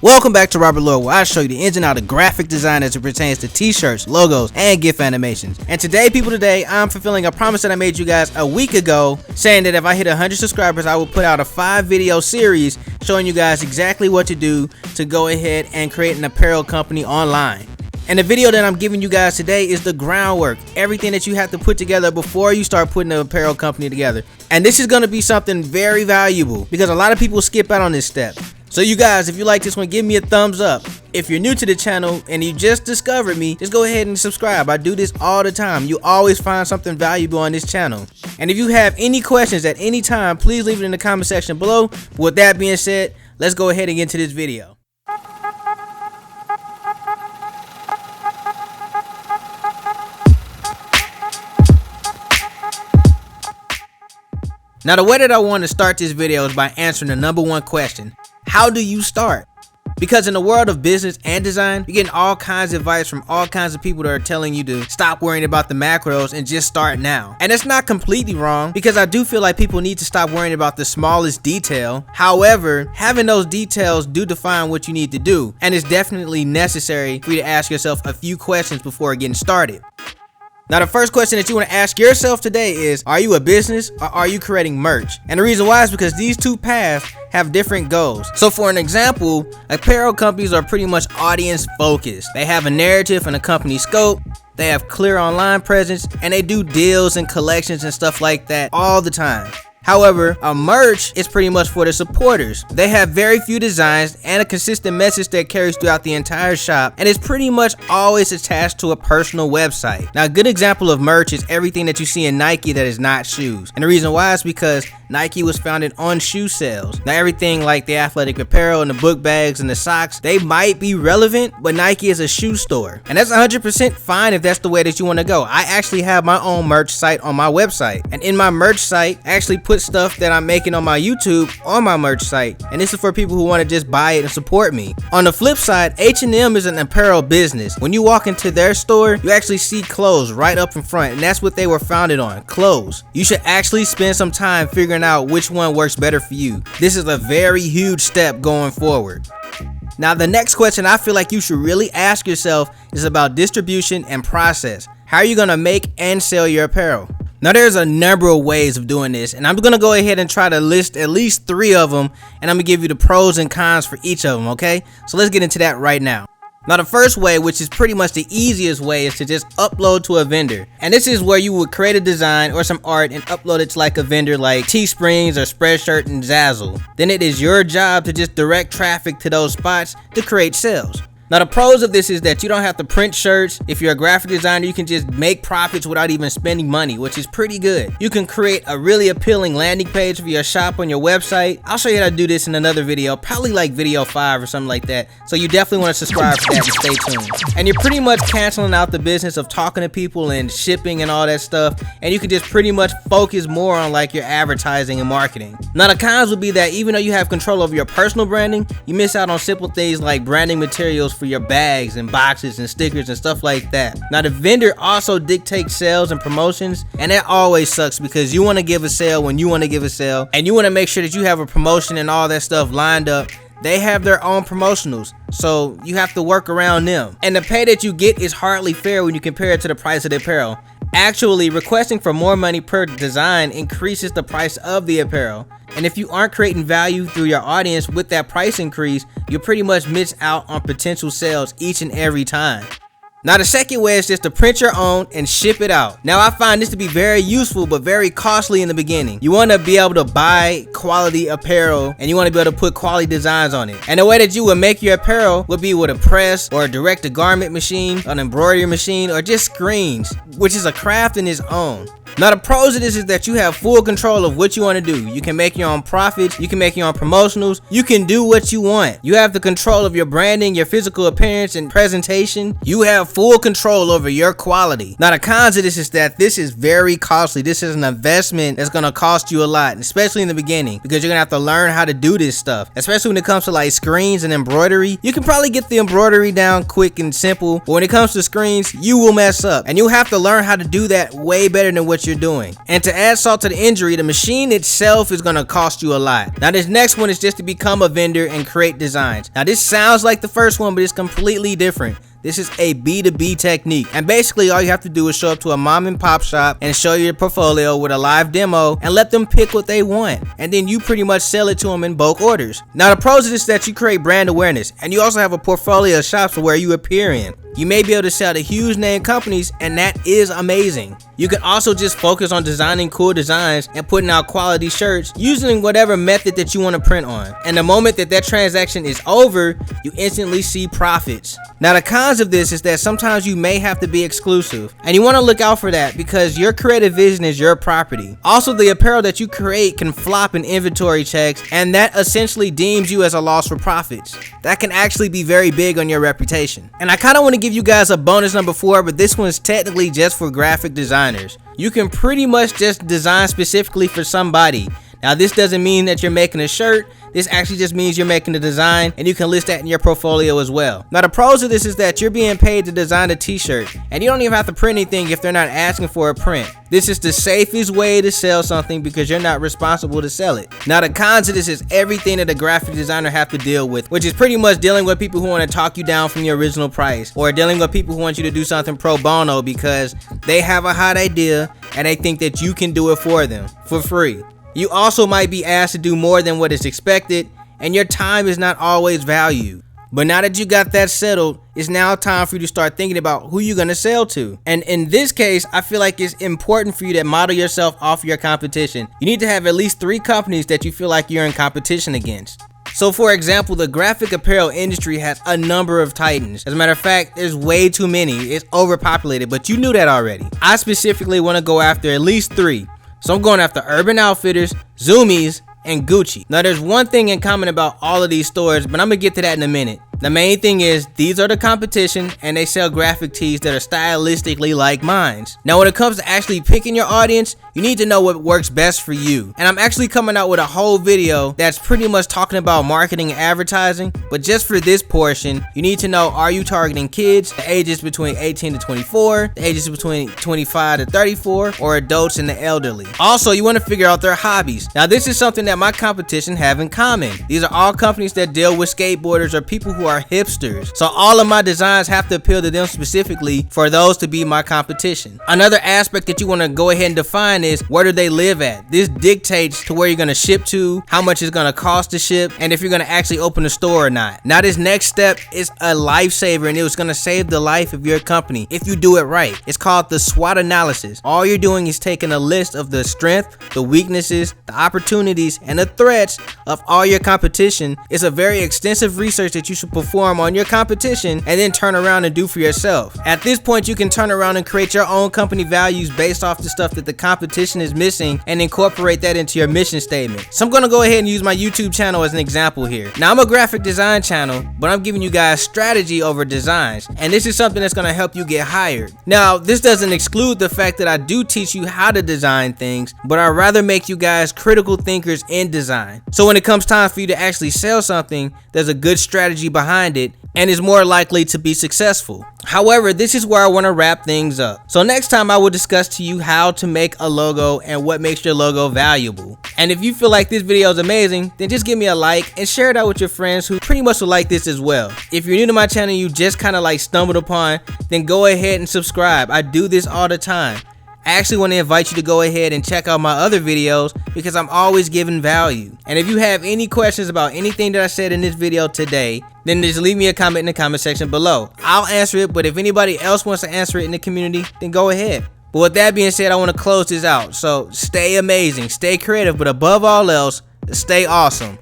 Welcome back to Robert Loyale, where I show you the ins and outs of graphic design as it pertains to t-shirts, logos, and GIF animations. And today, I'm fulfilling a promise that I made you guys a week ago, saying that if I hit 100 subscribers, I will put out a 5-video series showing you guys exactly what to do to go ahead and create an apparel company online. And the video that I'm giving you guys today is the groundwork, everything that you have to put together before you start putting an apparel company together. And this is going to be something very valuable because a lot of people skip out on this step. So you guys, if you like this one, give me a thumbs up. If you're new to the channel and you just discovered me, just go ahead and subscribe. I do this all the time. You always find something valuable on this channel. And if you have any questions at any time, please leave it in the comment section below. With that being said, let's go ahead and get into this video. Now, the way that I want to start this video is by answering the #1 question. How do you start? Because in the world of business and design, you're getting all kinds of advice from all kinds of people that are telling you to stop worrying about the macros and just start now. And it's not completely wrong, because I do feel like people need to stop worrying about the smallest detail. However, having those details do define what you need to do, and it's definitely necessary for you to ask yourself a few questions before getting started. Now, the first question that you want to ask yourself today is, are you a business or are you creating merch? And the reason why is because these two paths have different goals. So for an example, apparel companies are pretty much audience focused. They have a narrative and a company scope. They have clear online presence, and they do deals and collections and stuff like that all the time. However, a merch is pretty much for the supporters. They have very few designs and a consistent message that carries throughout the entire shop, and it's pretty much always attached to a personal website. Now, a good example of merch is everything that you see in Nike that is not shoes. And the reason why is because Nike was founded on shoe sales. Now, everything like the athletic apparel and the book bags and the socks, they might be relevant, but Nike is a shoe store. And that's 100% fine if that's the way that you want to go. I actually have my own merch site on my website. And in my merch site, I actually put stuff that I'm making on my YouTube on my merch site. And this is for people who want to just buy it and support me. On the flip side, H&M is an apparel business. When you walk into their store, you actually see clothes right up in front. And that's what they were founded on, clothes. You should actually spend some time figuring out which one works better for you. This is a very huge step going forward. Now, the next question I feel like you should really ask yourself is about distribution and process. How are you going to make and sell your apparel? Now, there's a number of ways of doing this, and I'm going to go ahead and try to list at least 3 of them, and I'm going to give you the pros and cons for each of them, okay? So let's get into that right now. Now, the first way, which is pretty much the easiest way, is to just upload to a vendor. And this is where you would create a design or some art and upload it to like a vendor like Teesprings or Spreadshirt and Zazzle. Then it is your job to just direct traffic to those spots to create sales. Now, the pros of this is that you don't have to print shirts. If you're a graphic designer, you can just make profits without even spending money, which is pretty good. You can create a really appealing landing page for your shop on your website. I'll show you how to do this in another video, probably like video 5 or something like that. So you definitely want to subscribe to that and stay tuned. And you're pretty much canceling out the business of talking to people and shipping and all that stuff. And you can just pretty much focus more on like your advertising and marketing. Now, the cons would be that even though you have control over your personal branding, you miss out on simple things like branding materials for your bags and boxes and stickers and stuff like that. Now, the vendor also dictates sales and promotions, and that always sucks because you want to give a sale when you want to give a sale, and you want to make sure that you have a promotion and all that stuff lined up. They have their own promotionals, so you have to work around them. And the pay that you get is hardly fair when you compare it to the price of the apparel. Actually, requesting for more money per design increases the price of the apparel. And if you aren't creating value through your audience with that price increase, you pretty much miss out on potential sales each and every time. Now, the second way is just to print your own and ship it out. Now, I find this to be very useful but very costly in the beginning. You want to be able to buy quality apparel and you want to be able to put quality designs on it. And the way that you would make your apparel would be with a press or a direct-to-garment machine, an embroidery machine, or just screens, which is a craft in its own. Now, the pros of this is that you have full control of what you want to do. You can make your own profits, you can make your own promotionals, you can do what you want. You have the control of your branding, your physical appearance and presentation. You have full control over your quality. Now, the cons of this is that this is very costly. This is an investment that's going to cost you a lot, especially in the beginning, because you're going to have to learn how to do this stuff, especially when it comes to like screens and embroidery. You can probably get the embroidery down quick and simple, but when it comes to screens, you will mess up, and you'll have to learn how to do that way better than what what you're doing. And to add salt to the injury, the machine itself is gonna cost you a lot. Now this next one is just to become a vendor and create designs. Now this sounds like the first one, but it's completely different. This is a B2B technique, and basically all you have to do is show up to a mom and pop shop and show your portfolio with a live demo and let them pick what they want, and then you pretty much sell it to them in bulk orders. Now the pros of this is that you create brand awareness, and you also have a portfolio of shops where you appear in. You may be able to sell to huge name companies, and that is amazing. You can also just focus on designing cool designs and putting out quality shirts using whatever method that you want to print on. And the moment that that transaction is over, you instantly see profits. Now the cons of this is that sometimes you may have to be exclusive, and you want to look out for that because your creative vision is your property. Also, the apparel that you create can flop in inventory checks, and that essentially deems you as a loss for profits. That can actually be very big on your reputation. And I kind of want to give you guys a bonus number 4, but this one's technically just for graphic designers. You can pretty much just design specifically for somebody. Now this doesn't mean that you're making a shirt. This actually just means you're making a design, and you can list that in your portfolio as well. Now the pros of this is that you're being paid to design a t-shirt, and you don't even have to print anything if they're not asking for a print. This is the safest way to sell something because you're not responsible to sell it. Now the cons of this is everything that a graphic designer have to deal with, which is pretty much dealing with people who want to talk you down from your original price, or dealing with people who want you to do something pro bono because they have a hot idea and they think that you can do it for them for free. You also might be asked to do more than what is expected, and your time is not always valued. But now that you got that settled, it's now time for you to start thinking about who you're gonna sell to. And in this case, I feel like it's important for you to model yourself off your competition. You need to have at least 3 companies that you feel like you're in competition against. So for example, the graphic apparel industry has a number of titans. As a matter of fact, there's way too many. It's overpopulated, but you knew that already. I specifically want to go after at least 3. So I'm going after Urban Outfitters, Zumiez, and Gucci. Now there's one thing in common about all of these stores, but I'm gonna get to that in a minute. The main thing is these are the competition, and they sell graphic tees that are stylistically like mine. Now when it comes to actually picking your audience, you need to know what works best for you. And I'm actually coming out with a whole video that's pretty much talking about marketing and advertising, but just for this portion, you need to know, are you targeting kids, the ages between 18 to 24, the ages between 25 to 34, or adults and the elderly. Also, you want to figure out their hobbies. Now this is something that my competition have in common. These are all companies that deal with skateboarders or people who are hipsters. So all of my designs have to appeal to them specifically for those to be my competition. Another aspect that you want to go ahead and define is, where do they live at? This dictates to where you're going to ship to, how much it's going to cost to ship, and if you're going to actually open a store or not. Now this next step is a lifesaver, and it was going to save the life of your company if you do it right. It's called the SWOT analysis. All you're doing is taking a list of the strength, the weaknesses, the opportunities, and the threats of all your competition. It's a very extensive research that you should perform on your competition and then turn around and do for yourself. At this point, you can turn around and create your own company values based off the stuff that the competition is missing and incorporate that into your mission statement. So I'm going to go ahead and use my YouTube channel as an example here. Now I'm a graphic design channel, but I'm giving you guys strategy over designs, and this is something that's going to help you get hired. Now this doesn't exclude the fact that I do teach you how to design things, but I'd rather make you guys critical thinkers in design. So when it comes time for you to actually sell something, there's a good strategy behind it and is more likely to be successful. However, this is where I want to wrap things up. So next time I will discuss to you how to make a logo and what makes your logo valuable. And if you feel like this video is amazing, then just give me a like and share it out with your friends who pretty much will like this as well. If you're new to my channel, you just kind of like stumbled upon, then go ahead and subscribe. I do this all the time. I actually want to invite you to go ahead and check out my other videos because I'm always giving value. And if you have any questions about anything that I said in this video today, then just leave me a comment in the comment section below. I'll answer it, but if anybody else wants to answer it in the community, then go ahead. But with that being said, I want to close this out. So stay amazing, stay creative, but above all else, stay awesome.